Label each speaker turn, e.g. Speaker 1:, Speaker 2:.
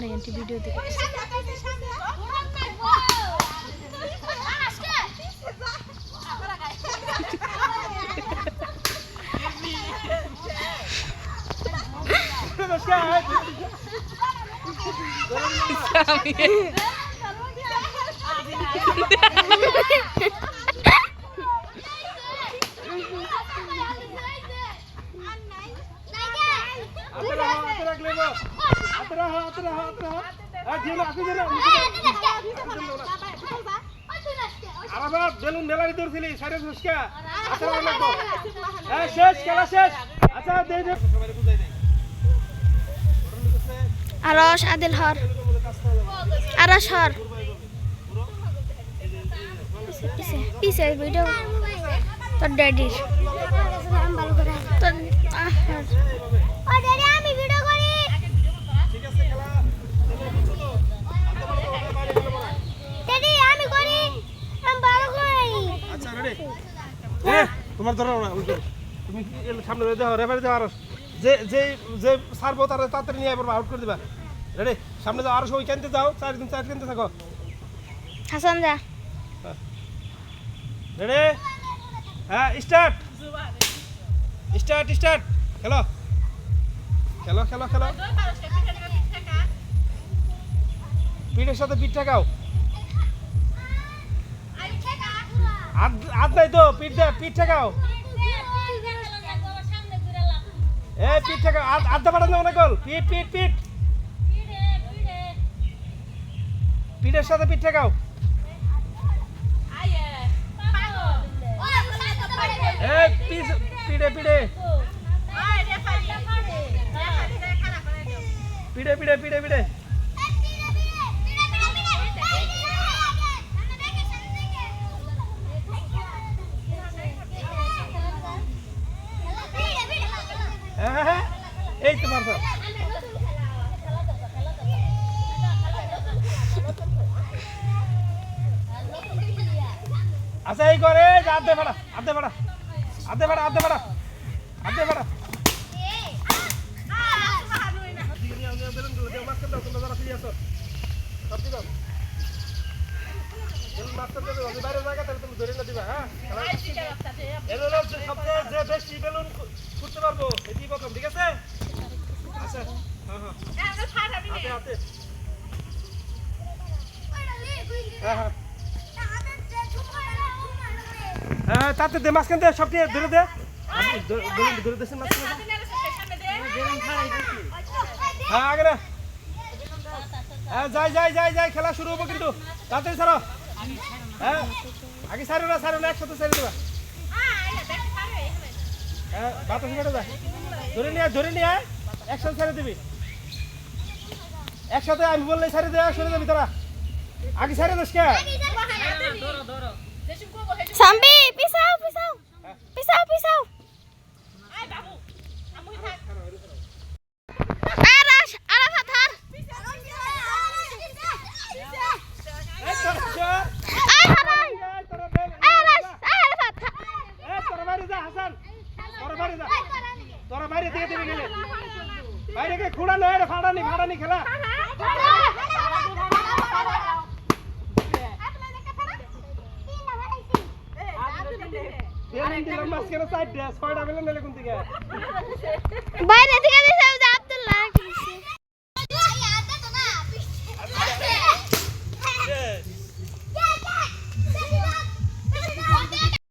Speaker 1: আর anti video দেখে
Speaker 2: balloon মেলারি দৌড়ছিলি সাড়ে ফুসকা শেষ খেলা শেষ আচ্ছা
Speaker 1: আরশ আদিল হর আরশ হর পিছে ভিডিও তোর ড্যাডির তোর ও ড্যাডি আমি ভিডিও করি
Speaker 2: ঠিক আছে খেলা
Speaker 1: ড্যাডি আমি করি আমি ভালো করি
Speaker 2: আচ্ছা রেডি তোমার ধরো না তুমি সামনে যাও রেফারি যাও আরশ যে যে যে সারবো তার তাড়াতাড়ি নিয়ে আবার আউট করে দিবা রেডি সামনে যাও আরশ ওই কেনতে যাও চার কেনতে থাকো
Speaker 1: হাসান যা
Speaker 2: রেডি হ্যাঁ স্টার্ট স্টার্ট স্টার্ট খেলো খেলো খেলো খেলো পিঠের সাথে পিঠ ঠেকাও হাত নাই তো পিঠ ঠেকাও এই পিঠ ঠেকাও আধা পাঠানো অনেক গোল পিঠ পিঠ পিঠ পিঠের সাথে পিঠ ঠেকাও এই পিঠে পিঠে পিঠে পিঠে পিঠে পিঠে হ্যাঁ এই তো মারছো আচ্ছা এই করে আধে ভাড়া আধে ভাড়া আধে ভাড়া আধে ভাড়া আধে ভাড়া সবচেয়ে বেশি বেলুন করতে পারবো এটি প্রথম ঠিক আছে আচ্ছা হ্যাঁ হাতে হ্যাঁ হ্যাঁ তাতে দে মাঝখান দে সব দিয়ে ধরে দে ধরে দেশের মাঝখানে হ্যাঁ আগে না হ্যাঁ যাই খেলা শুরু হবো কিন্তু তাড়াতাড়ি ছাড়ো হ্যাঁ আগে ছাড়ো না একসাথে ছাড়ি দেবা হ্যাঁ বাতাস কেটে যা ধরে নিয়ে একসাথে ছেড়ে দিবি একসাথে আমি বললে ছেড়ে দেওয়া সরে যাবি তোরা আগে ছেড়ে দিস কে
Speaker 1: সাম্বি পিছাও পিছাও পিছাও পিছাও আরশ আরাফাত হর আয় হারাই আরশ আরাফাত
Speaker 2: তোরা বাইরে যা হাসান তোরা বাইরে দিয়ে দিবি গেলে বাইরে কে খুঁড়া নয় ফাড়ানি খেলা
Speaker 1: বাইরে দিকে দিছে